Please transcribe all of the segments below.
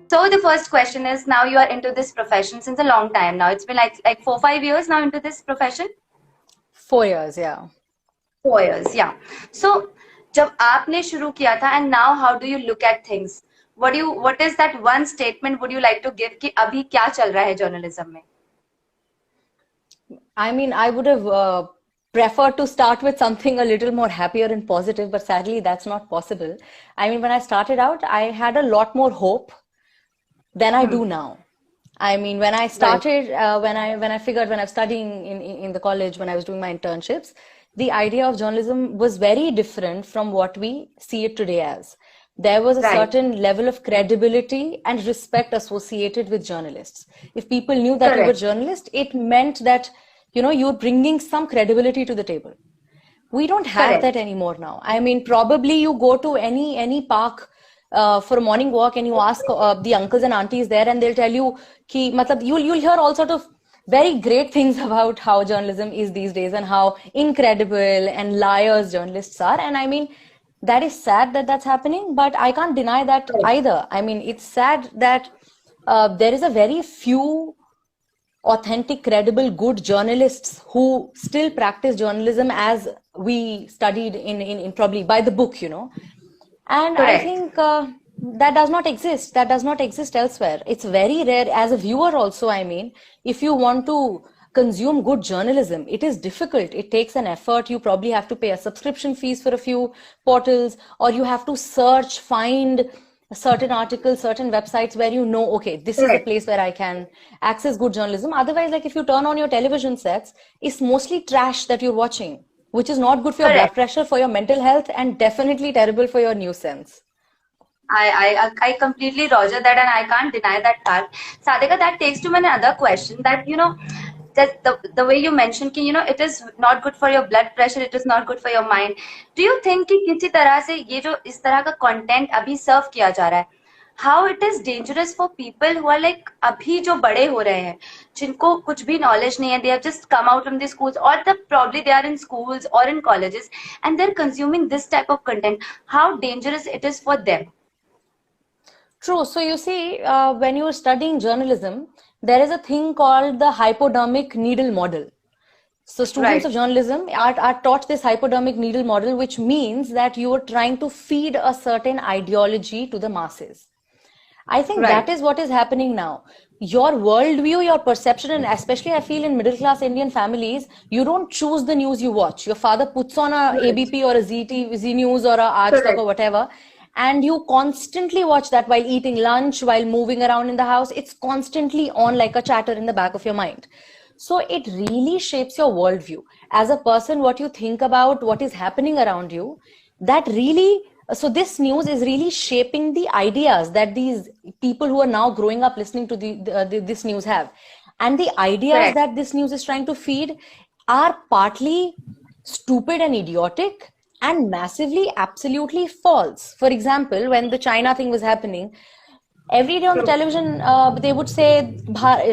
So the first question is, now you are into this profession since a long time now. It's been like 4-5 years now into this profession. 4 years, yeah. 4 years, yeah. So जब आपने शुरू किया था and now how do you look at things? What is that one statement would you like to give कि अभी क्या चल रहा है journalism में? I mean, I would have preferred to start with something a little more happier and positive, but sadly that's not possible. I mean, when I started out, I had a lot more hope than I do now. I mean, when I started, when I figured, when I was studying in the college, when I was doing my internships, the idea of journalism was very different from what we see it today as. There was a certain level of credibility and respect associated with journalists. If people knew that you were a journalist, it meant that, you know, you're bringing some credibility to the table. We don't have that anymore now. I mean, probably you go to any park for a morning walk and you ask the uncles and aunties there, and they'll tell you ki, matlab, you'll hear all sort of very great things about how journalism is these days and how incredible and liars journalists are. And I mean, that is sad that that's happening, but I can't deny that either. I mean, it's sad that there is a very few authentic, credible, good journalists who still practice journalism as we studied in probably by the book, you know. And I think that does not exist. That does not exist elsewhere. It's very rare. As a viewer also, I mean, if you want to consume good journalism, it is difficult. It takes an effort. You probably have to pay a subscription fees for a few portals, or you have to search, find certain articles, certain websites where you know, okay, this is a place where I can access good journalism. Otherwise, like if you turn on your television sets, it's mostly trash that you're watching, which is not good for your blood pressure, for your mental health, and definitely terrible for your news sense. I completely roger that, and I can't deny that part. Sadhika, that takes to another question that, you know, that the way you mentioned कि, you know, it is not good for your blood pressure, it is not good for your mind. Do you think कि किसी तरह से ये जो इस तरह का content अभी सर्व किया जा रहा है, how it is dangerous for people who are like अभी जो बड़े हो रहे हैं, जिनको कुछ भी knowledge नहीं है, they have just come out from the schools, or probably they are in schools or in colleges, and they're consuming this type of content. How dangerous it is for them? True. So you see, when you're studying journalism, there is a thing called the hypodermic needle model. So students of journalism are taught this hypodermic needle model, which means that you are trying to feed a certain ideology to the masses. I think that is what is happening now. Your worldview, your perception, and especially I feel in middle class Indian families, you don't choose the news you watch. Your father puts on a ABP or a Z News or a Aaj Tak or whatever, and you constantly watch that while eating lunch, while moving around in the house. It's constantly on like a chatter in the back of your mind. So it really shapes your worldview. As a person, what you think about what is happening around you, that really, so this news is really shaping the ideas that these people who are now growing up listening to this news have. And the ideas that this news is trying to feed are partly stupid and idiotic, and massively, absolutely false. For example, when the China thing was happening, every day on the television, they would say,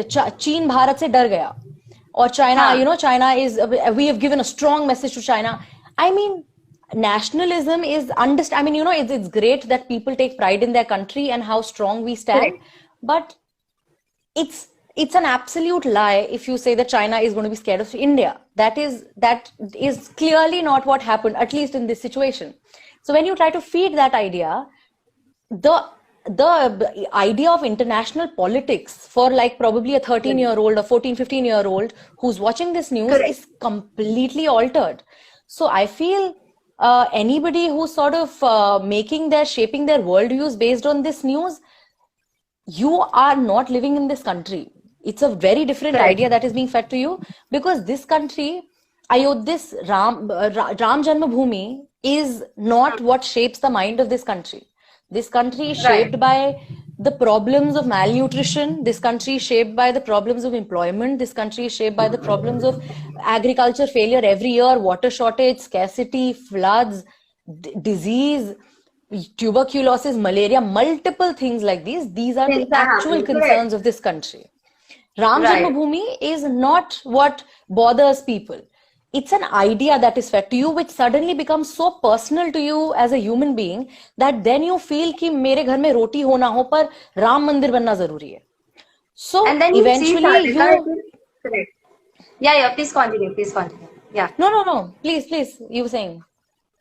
China Bharat se dar gaya. Or China, you know, China is, we have given a strong message to China. I mean, nationalism is, I mean, you know, it's great that people take pride in their country and how strong we stand. But it's an absolute lie if you say that China is going to be scared of India. That is clearly not what happened, at least in this situation. So when you try to feed that idea, the idea of international politics for like probably a 13-year-old or 14, 15-year-old who's watching this news is completely altered. So I feel anybody who's sort of shaping their worldviews based on this news, you are not living in this country. It's a very different idea that is being fed to you, because this country, this Ram Janmabhoomi is not what shapes the mind of this country. This country is shaped by the problems of malnutrition. This country is shaped by the problems of employment. This country is shaped by the problems of agriculture failure every year, water shortage, scarcity, floods, disease, tuberculosis, malaria, multiple things like these. These are the actual concerns of this country. Ram Janmabhoomi is not what bothers people. it's an idea that is fed to you which suddenly becomes so personal to you as a human being that then you feel कि मेरे घर में रोटी हो ना हो पर राम मंदिर बनना जरूरी है. So And then you see eventually Sadhika, you... it is correct. Yeah, please continue, please continue. Yeah. No, please, you were saying.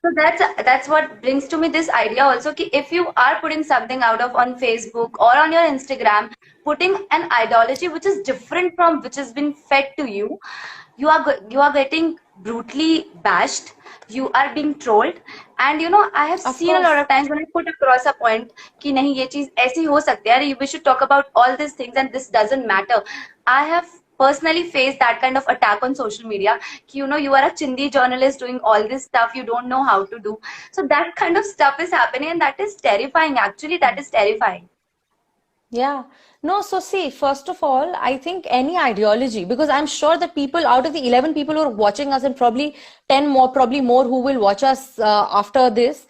So that's what brings to me this idea also कि if you are putting something out of on Facebook or on your Instagram, putting an ideology which is different from which has been fed to you, you are getting brutally bashed, you are being trolled, and you know I have Of seen a course. lot of times when I put across a point कि नहीं ये चीज ऐसी हो सकती है, we should talk about all these things and this doesn't matter. I have personally faced that kind of attack on social media. You know, you are a chindi journalist doing all this stuff you don't know how to do. So that kind of stuff is happening, and that is terrifying. Actually, that is terrifying. Yeah. No, so see, first of all, I think any ideology, because I'm sure that people out of the 11 people who are watching us and probably 10 more, probably more who will watch us after this,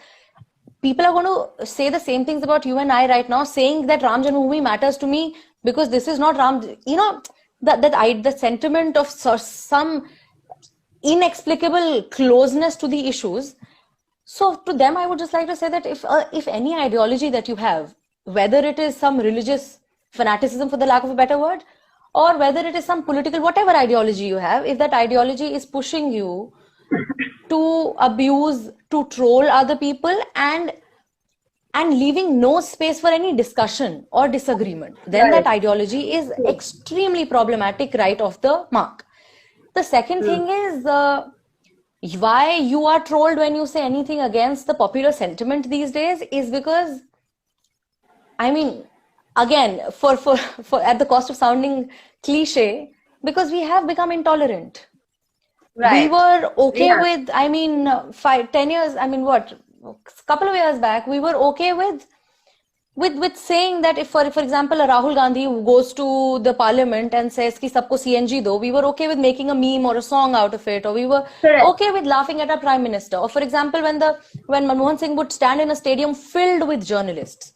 people are going to say the same things about you and I right now, saying that Ram Janmabhoomi matters to me because this is not Ram, you know, the sentiment of some inexplicable closeness to the issues. So to them, I would just like to say that if any ideology that you have, whether it is some religious fanaticism, for the lack of a better word, or whether it is some political, whatever ideology you have, if that ideology is pushing you to abuse, to troll other people, and leaving no space for any discussion or disagreement, then that ideology is extremely problematic right off the mark. The second thing is why you are trolled when you say anything against the popular sentiment these days is because, I mean, again, for at the cost of sounding cliche, because we have become intolerant. Right. We were okay with, I mean, 10 years, I mean, what, a couple of years back, we were okay with saying that if, for example, Rahul Gandhi goes to the parliament and says ki sabko CNG do, we were okay with making a meme or a song out of it, or we were okay with laughing at our prime minister. Or for example, when Manmohan Singh would stand in a stadium filled with journalists,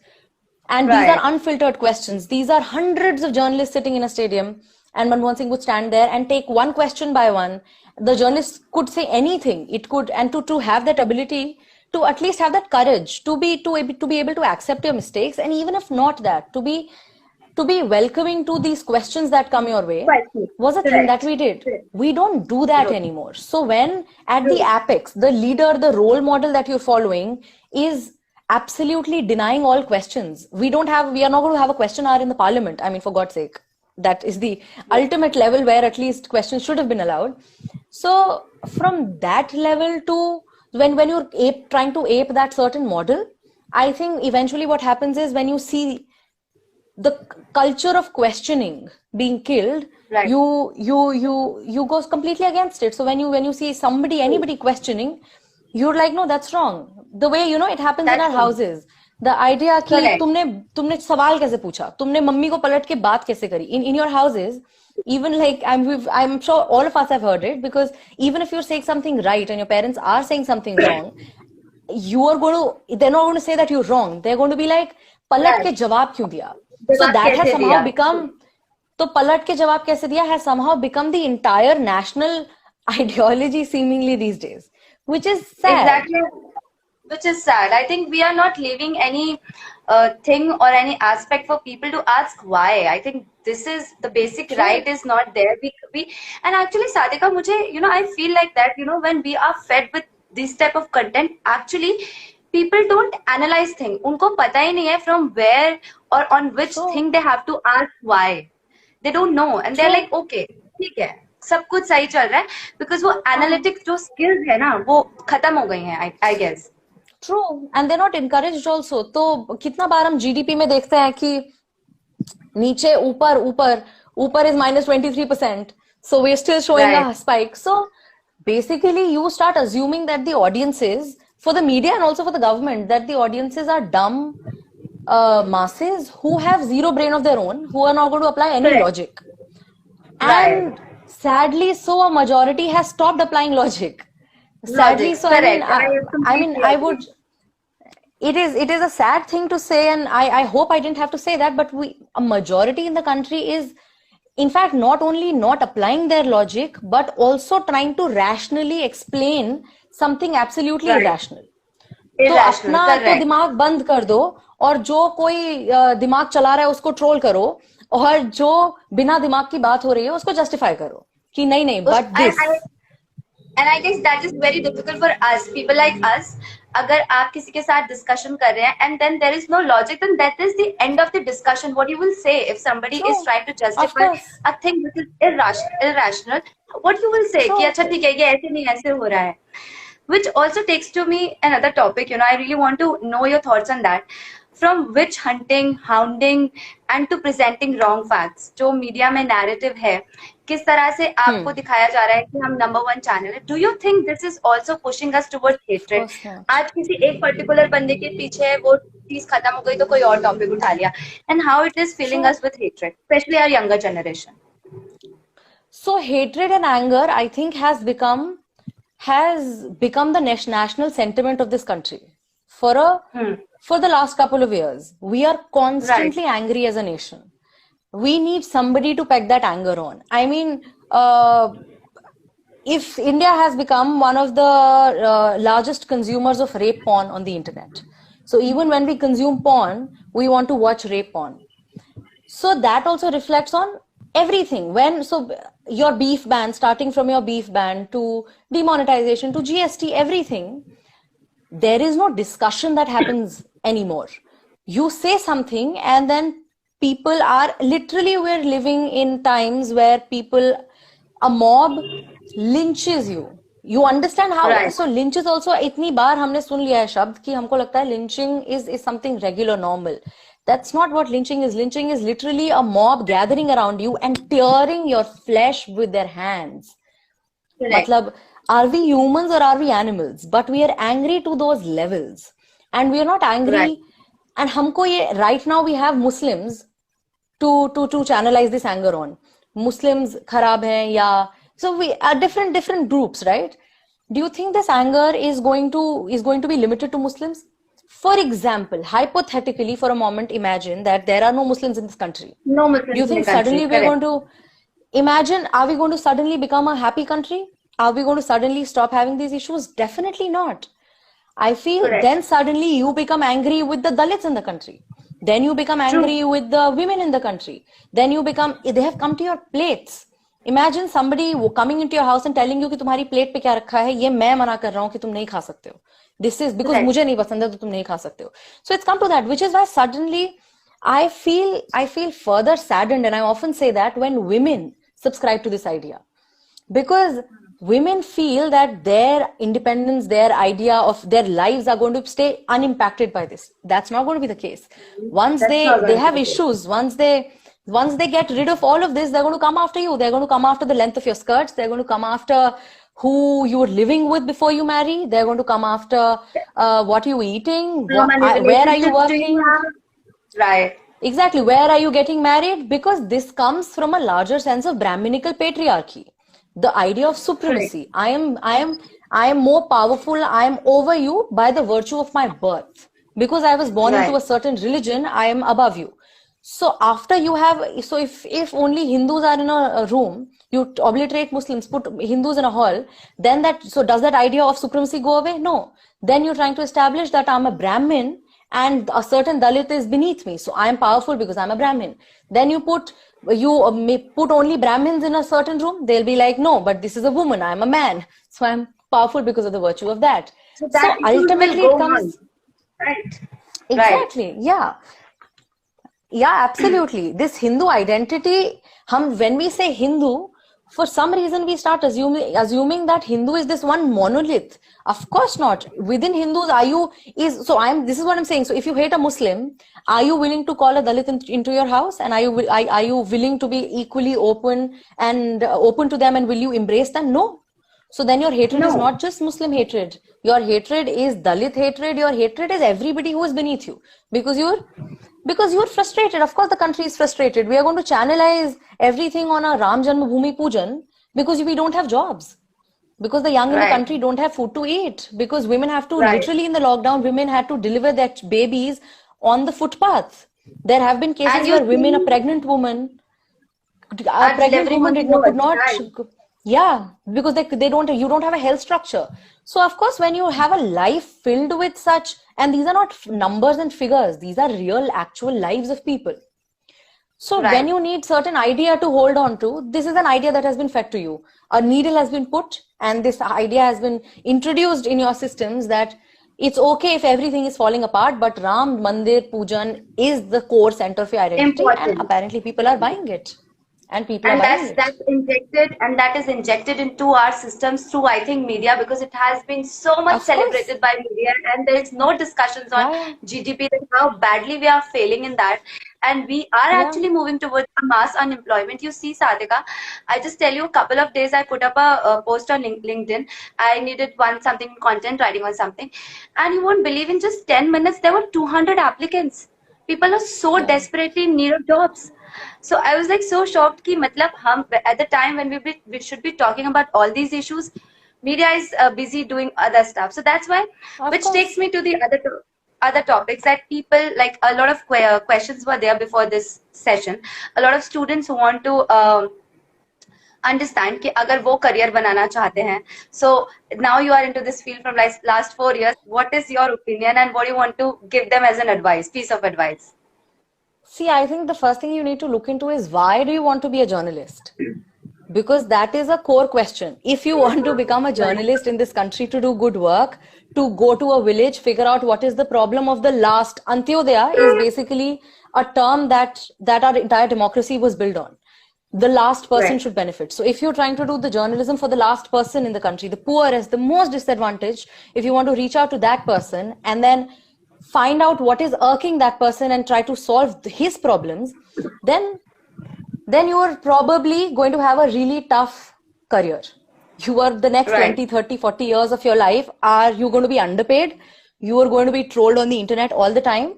and these are unfiltered questions. These are hundreds of journalists sitting in a stadium, and Manmohan Singh would stand there and take one question by one. The journalists could say anything. It could, and to have that ability, to at least have that courage, to be able to accept your mistakes, and even if not that, to be welcoming to these questions that come your way, was a thing that we did. We don't do that anymore. So when at the apex, the leader, the role model that you're following is absolutely denying all questions, we are not going to have a question hour in the parliament. I mean, for God's sake, that is the ultimate level where at least questions should have been allowed. So from that level to when you're trying to ape that certain model, I think eventually what happens is when you see the culture of questioning being killed, you go completely against it. So when you see anybody questioning, you're like, no, that's wrong. The way, you know, it happens in our houses. The idea कि तुमने सवाल कैसे पूछा, तुमने mummy को पलट के बात कैसे करी. In your houses, even like I'm sure all of us have heard it, because even if you're saying something right and your parents are saying something wrong, they're not going to say that you're wrong. They're going to be like, पलट के जवाब क्यों दिया? So that has somehow become, तो पलट के जवाब कैसे दिया has somehow become the entire national ideology seemingly these days, which is sad. Exactly. Which is sad. I think we are not leaving any thing or any aspect for people to ask why. I think this is the basic right is not there. And actually, Sadhika, you know, I feel like that, you know, when we are fed with this type of content, actually, people don't analyze things. Unko pata hi nahi hai from where or on which thing they have to ask why. They don't know. And they're like, okay, ठीक है, सब कुछ सही चल रहा है, because वो analytics जो skills है ना, वो खत्म हो गई हैं, I guess. True, and they're not encouraged also. तो कितना बार हम GDP में देखते हैं कि नीचे ऊपर is minus 23%, so we're still showing a spike. So basically you start assuming that the audiences, for the media and also for the government, that the audiences are dumb masses who have zero brain of their own, who are not going to apply any logic. And sadly, so a majority has stopped applying logic. Sadly, so I would. It is a sad thing to say, and I hope I didn't have to say that, but a majority in the country is in fact, not only not applying their logic, but also trying to rationally explain something absolutely Right. irrational. तो Irrational, अपना तो correct. दिमाग बंद कर दो और जो कोई दिमाग चला रहा है उसको ट्रोल करो, और जो बिना दिमाग की बात हो रही है उसको जस्टिफाई करो कि नहीं नहीं but this. And I guess that is very difficult for us, people like us. अगर आप किसी के साथ डिस्कशन कर रहे हैं and then there is no logic, then that is the end of the discussion. What you will say if somebody True. is trying to Of justify course. a thing which is irrational, what you will say True. कि अच्छा ठीक है ये ऐसे नहीं ऐसे हो रहा है. Which also takes to me another topic, you know, I really want to know your thoughts on that. From witch hunting, hounding and to presenting wrong facts, जो मीडिया में narrative है, किस तरह से आपको दिखाया जा रहा है कि हम नंबर 1 चैनल है. Do you think this is also pushing us towards hatred? आज किसी एक पर्टिकुलर बंदे के पीछे वो चीज खत्म हो गई तो कोई और टॉपिक उठा लिया. And how it is filling us with hatred, especially our younger generation. So hatred and anger, I think, has become the national sentiment of this country for the last couple of years. We are constantly angry as a nation. We need somebody to peg that anger on. I mean, if India has become one of the largest consumers of rape porn on the internet, so even when we consume porn, we want to watch rape porn. So that also reflects on everything. Your beef ban, starting from your beef ban to demonetization to GST, everything, there is no discussion that happens anymore. You say something and then people are literally, we're living in times where a mob lynches you. You understand how? Right. So lynch is also, इतनी बार हमने सुन लिया है शब्द कि हमको लगता है lynching is something regular, normal. That's not what lynching is. Lynching is literally a mob gathering around you and tearing your flesh with their hands. Matlab, are we humans or are we animals? But we are angry to those levels. And we are not angry. Right. And right now we have Muslims to channelize this anger on. Muslims kharab hai ya. So we are different groups, right? Do you think this anger is going to be limited to Muslims? For example, hypothetically, for a moment, imagine that there are no Muslims in this country. No Muslims. Do you think suddenly we're going to imagine? Are we going to suddenly become a happy country? Are we going to suddenly stop having these issues? Definitely not. I feel then suddenly you become angry with the Dalits in the country. Then you become angry with the women in the country. Then they have come to your plates. Imagine somebody coming into your house and telling you कि तुम्हारी plate पे क्या रखा है, ये मैं मना कर रहा हूँ कि तुम नहीं खा सकते हो. This is because मुझे नहीं पसंद है तो तुम नहीं खा सकते हो. So it's come to that, which is why suddenly I feel further saddened, and I often say that when women subscribe to this idea, because women feel that their independence, their idea of their lives are going to stay unimpacted by this. That's not going to be the case. Once they have issues, once they get rid of all of this, they're going to come after you. They're going to come after the length of your skirts. They're going to come after who you were living with before you marry. They're going to come after what you eating, where are you working. Right. Exactly. Where are you getting married? Because this comes from a larger sense of Brahminical patriarchy. The idea of supremacy. I am more powerful. I am over you by the virtue of my birth. Because I was born into a certain religion, I am above you. So after you have, if only Hindus are in a room, you obliterate Muslims, put Hindus in a hall, then does that idea of supremacy go away? No. Then you're trying to establish that I'm a Brahmin and a certain Dalit is beneath me. So I am powerful because I'm a Brahmin. Then you put only Brahmins in a certain room. They'll be like, no, but this is a woman. I'm a man. So I'm powerful because of the virtue of that. So ultimately it comes. Right. Exactly. Right. Yeah. Yeah, absolutely. This Hindu identity, when we say Hindu, for some reason we start assuming that Hindu is this one monolith. Of course not. Within Hindus, this is what I'm saying. So if you hate a Muslim, are you willing to call a Dalit into your house? And are you willing to be equally open to them, and will you embrace them? No. So then your hatred is not just Muslim hatred. Your hatred is Dalit hatred. Your hatred is everybody who is beneath you. Because you're frustrated. Of course the country is frustrated. We are going to channelize everything on a Ram Janmabhoomi Pujan because we don't have jobs. Because the young in the country don't have food to eat. Because women have to, literally in the lockdown, women had to deliver their babies on the footpath. There have been cases where a pregnant woman... A Our pregnant delivery woman would be could worse, not, right? yeah, because they don't, you don't have a health structure. So of course, when you have a life filled with such, and these are not numbers and figures, these are real, actual lives of people. So when Right. you need certain idea to hold on to, this is an idea that has been fed to you. A needle has been put, and this idea has been introduced in your systems that it's okay if everything is falling apart, but Ram Mandir Pujan is the core center of your identity, and Important. apparently people are buying it. And people are And buying that's it. that is injected into our systems through, I think, media, because it has been so much Of course. celebrated by media, and there's no discussions on Yeah, yeah. GDP, that how badly we are failing in that, and we are Yeah. actually moving towards a mass unemployment. You see, Sadhika, I just tell you, a couple of days I put up a post on LinkedIn. I needed something content writing on something, and you won't believe, in just 10 minutes there were 200 applicants. People are so Yeah. desperately in need of jobs. So I was like so shocked कि मतलब हम at the time when we should be talking about all these issues, media is busy doing other stuff. So that's why, Of which takes course. me to the other topics that people, like, a lot of questions were there before this session. A lot of students who want to understand कि अगर वो career बनाना चाहते हैं. So now you are into this field from last 4 years. What is your opinion, and what do you want to give them as an advice, piece of advice? See, I think the first thing you need to look into is, why do you want to be a journalist? Because that is a core question. If you want to become a Right. journalist in this country to do good work, to go to a village, figure out what is the problem of the last. Antyodaya is basically a term that our entire democracy was built on. The last person Right. should benefit. So if you're trying to do the journalism for the last person in the country, the poorest, the most disadvantaged, if you want to reach out to that person and then find out what is irking that person and try to solve his problems, then you are probably going to have a really tough career. You are the next Right. 20, 30, 40 years of your life. Are you going to be underpaid? You are going to be trolled on the internet all the time.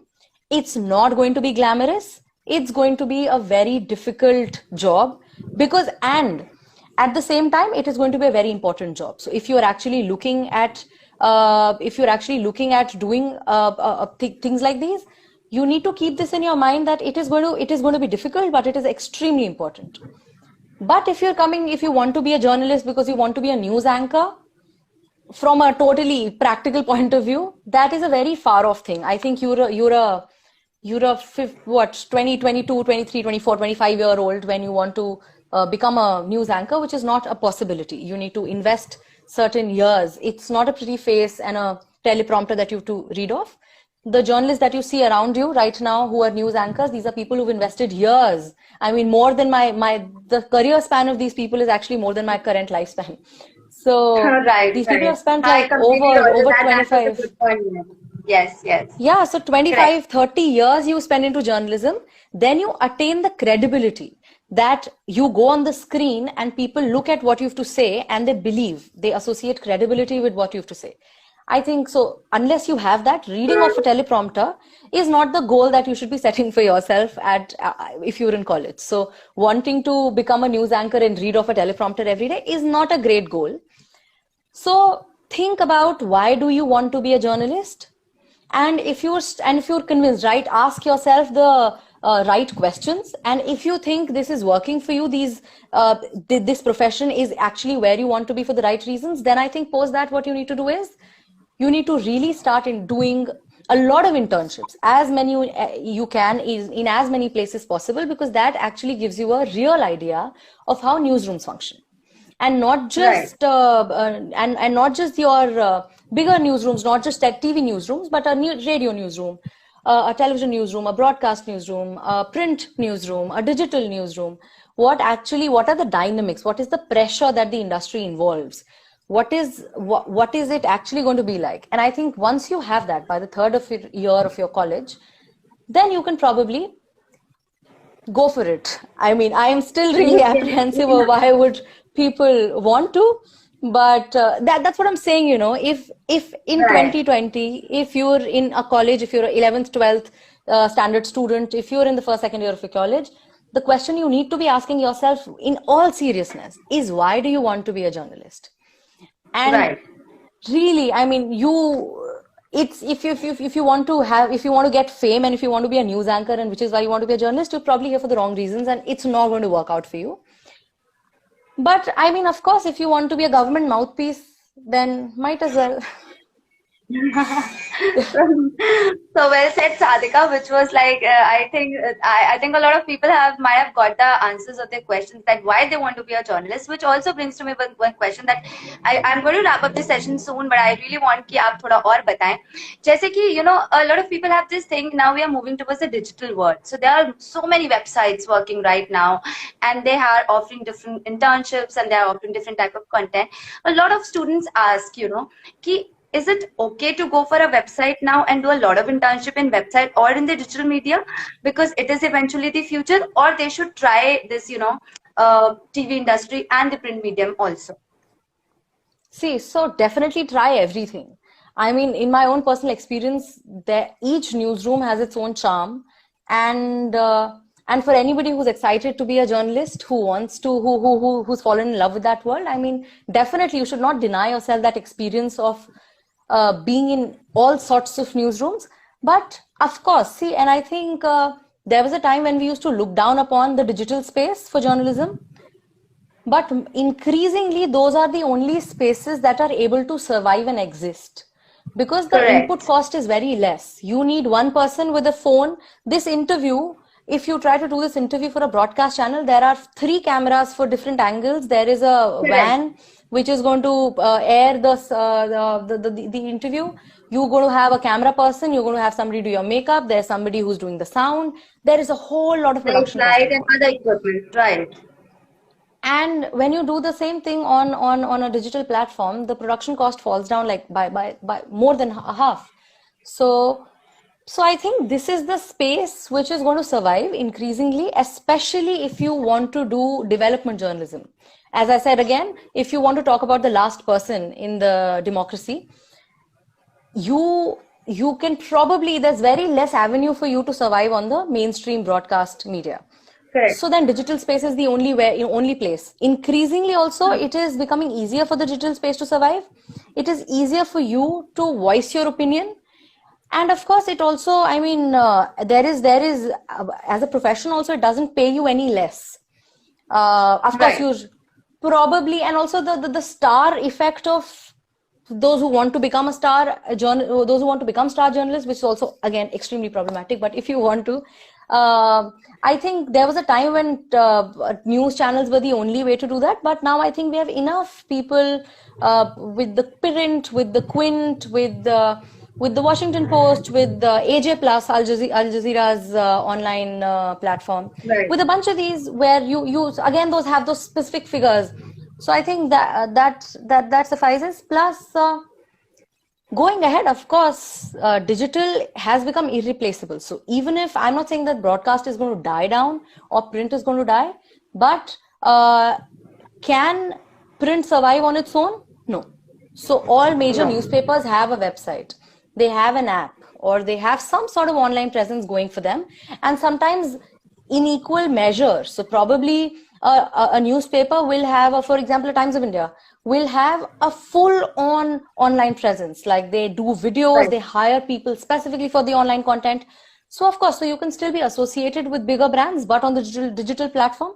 It's not going to be glamorous. It's going to be a very difficult job, because, and at the same time, it is going to be a very important job. So if you are actually looking at doing things like these, you need to keep this in your mind, that it is going to be difficult, but it is extremely important. But if you want to be a journalist because you want to be a news anchor, from a totally practical point of view, that is a very far off thing. I think you're a 20, 22, 23, 24, 25-year old when you want to become a news anchor, which is not a possibility. You need to invest certain years. It's not a pretty face and a teleprompter that you have to read off. The journalists that you see around you right now who are news anchors, these are people who've invested years. I mean, more than the career span of these people is actually more than my current lifespan. So Right, these people right. have spent I like completely roger over that. That was a 25. good point. Yes, yes. Yeah, so Correct. 25, 30 years you spend into journalism, then you attain the credibility that you go on the screen and people look at what you have to say and they believe, they associate credibility with what you have to say. I think so. Unless you have that, reading off a teleprompter is not the goal that you should be setting for yourself if you're in college. So wanting to become a news anchor and read off a teleprompter every day is not a great goal. So think about, why do you want to be a journalist? And if you're convinced, right, ask yourself the right questions. And if you think this is working for you, this profession is actually where you want to be for the right reasons, then I think post that, what you need to do is, you need to really start in doing a lot of internships, as many you can, in as many places possible, because that actually gives you a real idea of how newsrooms function. And not just and not just your bigger newsrooms, not just TV newsrooms, but a radio newsroom, a television newsroom, a broadcast newsroom, a print newsroom, a digital newsroom. What are the dynamics? What is the pressure that the industry involves? What is it actually going to be like? And I think once you have that by the third year of your college, then you can probably go for it. I mean, I am still really apprehensive of why would people want to, but that's what I'm saying. If in Right. 2020, if you're in a college, if you're an 11th, 12th standard student, if you're in the first, second year of your college, the question you need to be asking yourself in all seriousness is, why do you want to be a journalist? And Right. really, I mean, it's if you want to have, if you want to get fame and if you want to be a news anchor, and which is why you want to be a journalist, you're probably here for the wrong reasons and it's not going to work out for you. But I mean, of course, if you want to be a government mouthpiece, then might as well. So well said, Sadhika, which was like I think a lot of people might have got the answers of their questions, that why they want to be a journalist, which also brings to me one question that I'm going to wrap up this session soon, but I really want कि आप थोड़ा और बताएं. जैसे कि a lot of people have this thing, now we are moving towards the digital world, so there are so many websites working right now, and they are offering different internships and they are offering different type of content. A lot of students ask, कि is it okay to go for a website now and do a lot of internship in website or in the digital media, because it is eventually the future, or they should try this, TV industry and the print medium also? See, so definitely try everything. I mean, in my own personal experience, each newsroom has its own charm, and for anybody who's excited to be a journalist, who wants to, who's fallen in love with that world, I mean, definitely you should not deny yourself that experience of being in all sorts of newsrooms. But of course, see, and I think there was a time when we used to look down upon the digital space for journalism. But increasingly, those are the only spaces that are able to survive and exist, because the Correct. input cost is very less. You need one person with a phone. This interview, if you try to do this interview for a broadcast channel, there are 3 cameras for different angles. There is a Correct. van which is going to air the interview. You're going to have a camera person. You're going to have somebody do your makeup. There's somebody who's doing the sound. There is a whole lot of production cost Light and involved. other equipment, right? And when you do the same thing on a digital platform, the production cost falls down like by more than half. So I think this is the space which is going to survive increasingly, especially if you want to do development journalism. As I said again, if you want to talk about the last person in the democracy, you can probably, there's very less avenue for you to survive on the mainstream broadcast media. Correct. So then digital space is the only place. Increasingly also, it is becoming easier for the digital space to survive. It is easier for you to voice your opinion. And of course, it also, I mean, there is as a profession also, it doesn't pay you any less. Of course, you probably, and also the star effect of those who want to become a star, those who want to become star journalists, which is also, again, extremely problematic. But if you want to, I think there was a time when news channels were the only way to do that. But now I think we have enough people with the print, with the Quint, with the Washington Post, with the AJ Plus, Al Jazeera's online platform, with a bunch of these where you again, those have those specific figures. So I think that suffices. Plus, going ahead, of course, digital has become irreplaceable. So even if I'm not saying that broadcast is going to die down or print is going to die, but can print survive on its own? No. So all major newspapers have a website. They have an app, or they have some sort of online presence going for them, and sometimes in equal measure. So probably a newspaper will have, for example, Times of India will have a full-on online presence. Like they do videos, they hire people specifically for the online content. So of course, so you can still be associated with bigger brands, but on the digital platform,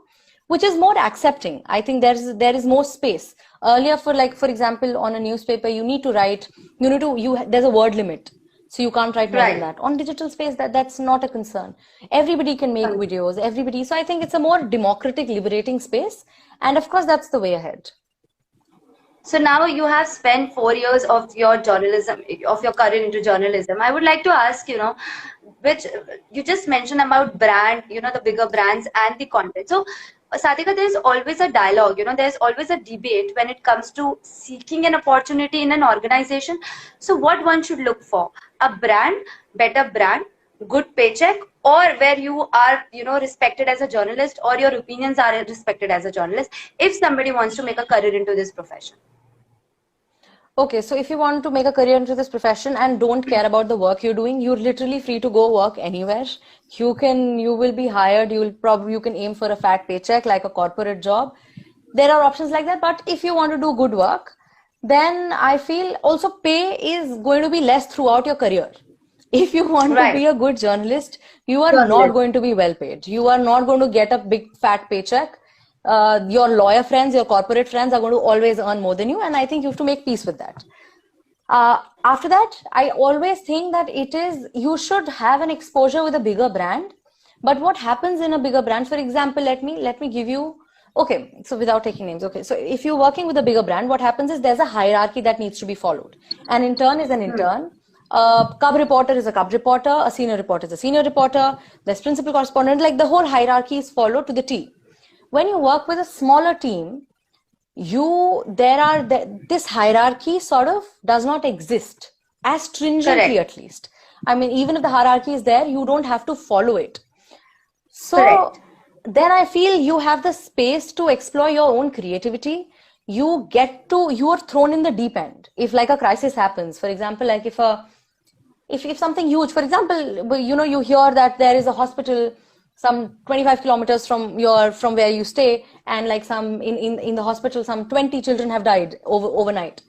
which is more accepting. I think there is more space. Earlier, for example, on a newspaper, you need to write, there's a word limit. So you can't write more than that. On digital space, that's not a concern. Everybody can make videos, everybody. So I think it's a more democratic, liberating space. And of course, that's the way ahead. So now you have spent 4 years of your journalism, of your career into journalism. I would like to ask, which you just mentioned about brand, the bigger brands and the content. So Sadhika, there's always a dialogue, there's always a debate when it comes to seeking an opportunity in an organization. So what one should look for? A brand, better brand, good paycheck, or where you are, respected as a journalist, or your opinions are respected as a journalist, if somebody wants to make a career into this profession? Okay, so if you want to make a career into this profession and don't care about the work you're doing, you're literally free to go work anywhere. You will be hired. You can aim for a fat paycheck like a corporate job. There are options like that. But if you want to do good work, then I feel also pay is going to be less throughout your career. If you want to be a good journalist, you are not going to be well paid. You are not going to get a big fat paycheck. Your lawyer friends, your corporate friends are going to always earn more than you, and I think you have to make peace with that. After that, I always think that you should have an exposure with a bigger brand. But what happens in a bigger brand, for example, let me give you, okay, so without taking names, okay, so if you're working with a bigger brand, what happens is there's a hierarchy that needs to be followed. An intern is an intern. A cub reporter is a cub reporter. A senior reporter is a senior reporter. There's principal correspondent. Like the whole hierarchy is followed to the T. When you work with a smaller team, this hierarchy sort of does not exist as stringently, at least. I mean, even if the hierarchy is there, you don't have to follow it. So then I feel you have the space to explore your own creativity. You are thrown in the deep end. If like a crisis happens, for example, like if something huge, for example, you hear that there is a hospital some 25 kilometers from where you stay, and like in the hospital, some 20 children have died overnight.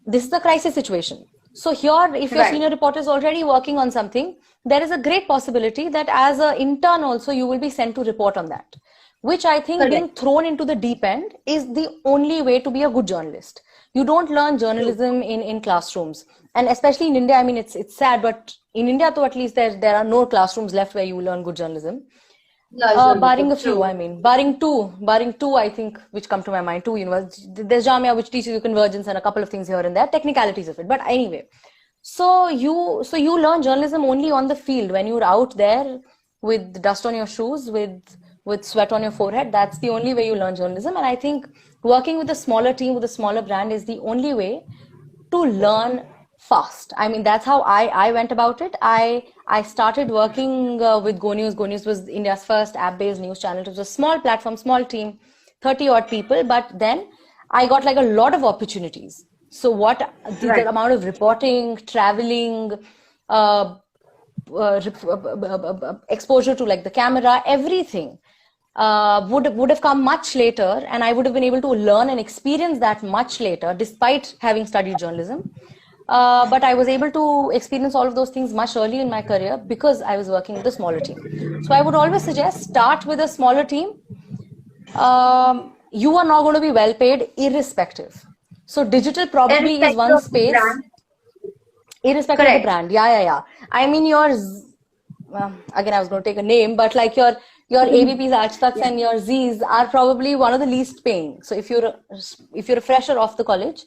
This is a crisis situation. So here, if your senior reporter is already working on something, there is a great possibility that as an intern also, you will be sent to report on that, which I think being thrown into the deep end is the only way to be a good journalist. You don't learn journalism in classrooms. And especially in India, I mean, it's sad, but in India, though, at least there are no classrooms left where you learn good journalism. Barring a few, I mean, barring two, I think, which come to my mind, two universities. There's Jamia, which teaches you convergence and a couple of things here and there, technicalities of it. But anyway, so you learn journalism only on the field when you're out there with dust on your shoes, with sweat on your forehead. That's the only way you learn journalism. And I think working with a smaller team, with a smaller brand is the only way to learn fast. I mean, that's how I went about it. I started working with Go News. Go News was India's first app-based news channel. It was a small platform, small team, 30 odd people. But then I got like a lot of opportunities. So the amount of reporting, traveling, exposure to like the camera, everything would have come much later, and I would have been able to learn and experience that much later, despite having studied journalism. But I was able to experience all of those things much early in my career because I was working with a smaller team. So I would always suggest start with a smaller team. You are not going to be well paid irrespective. So digital probably is one space. Irrespective of the brand. Yeah. I mean, again, I was going to take a name, but like your ABPs, Aaj and your Z's are probably one of the least paying. So if you're a fresher off the college,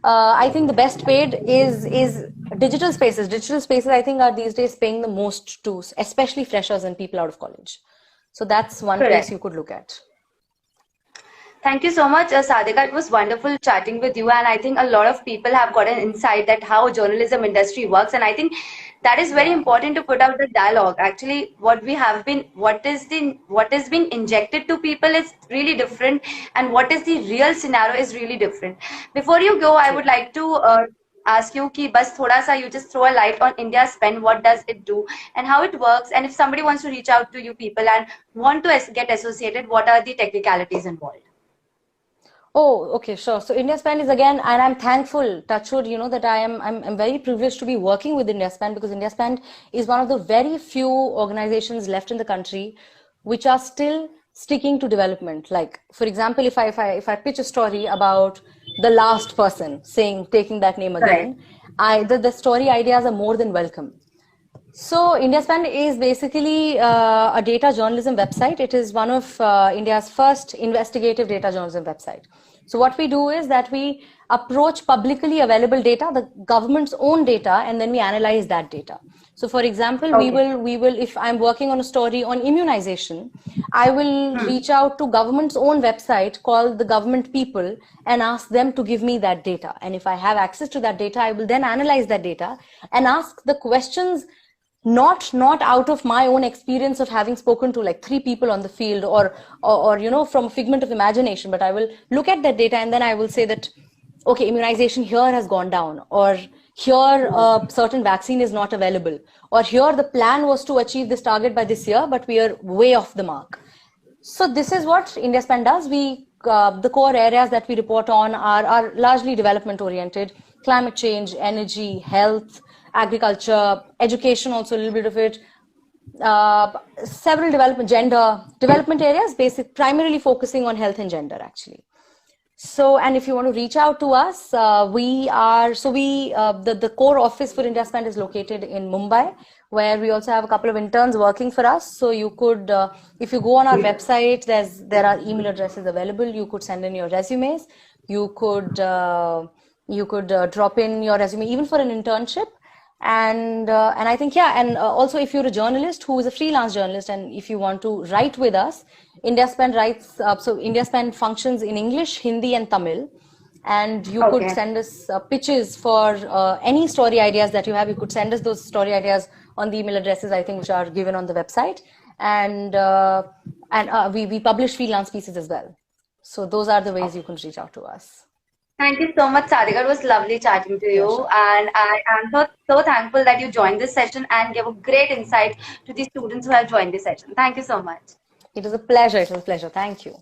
I think the best paid is digital spaces. Digital spaces, I think, are these days paying the most to especially freshers and people out of college. So that's one place you could look at. Thank you so much, Sadhika. It was wonderful chatting with you, and I think a lot of people have got an insight that how journalism industry works, and I think that is very important to put out the dialogue. Actually, what has been injected to people is really different, and what is the real scenario is really different. Before you go, I would like to ask you ki bas thoda sa you just throw a light on Indiaspend, what does it do and how it works, and if somebody wants to reach out to you people and want to get associated, what are the technicalities involved? Oh, okay, sure. So Indiaspend is again, and I'm thankful, touchwood, that I'm very privileged to be working with Indiaspend, because Indiaspend is one of the very few organizations left in the country which are still sticking to development. Like, for example, if I pitch a story about the last person taking that name again, the story ideas are more than welcome. So Indiaspend is basically a data journalism website. It is one of India's first investigative data journalism website. So what we do is that we approach publicly available data, the government's own data, and then we analyze that data. So for example, we will, if I'm working on a story on immunization, I will reach out to government's own website called the Government People and ask them to give me that data. And if I have access to that data, I will then analyze that data and ask the questions not out of my own experience of having spoken to like 3 people on the field or from a figment of imagination, but I will look at that data and then I will say that, okay, immunization here has gone down, or here a certain vaccine is not available, or here the plan was to achieve this target by this year, but we are way off the mark. So this is what IndiaSpan does. The core areas that we report on are largely development oriented: climate change, energy, health, agriculture, education, also a little bit of it. Several development areas, primarily focusing on health and gender, actually. So, and if you want to reach out to us, the core office for IndiaSpan is located in Mumbai, where we also have a couple of interns working for us. So you could, if you go on our website, there are email addresses available. You could send in your resumes. You could drop in your resume even for an internship. And I think, also if you're a journalist who is a freelance journalist, and if you want to write with us, IndiaSpan writes, so IndiaSpan functions in English, Hindi and Tamil, and you could send us pitches for any story ideas that you have. You could send us those story ideas on the email addresses, I think, which are given on the website, and we publish freelance pieces as well. So those are the ways you can reach out to us. Thank you so much, Sadhika. It was lovely chatting to you. Sure. And I am so thankful that you joined this session and gave a great insight to the students who have joined this session. Thank you so much. It was a pleasure. Thank you.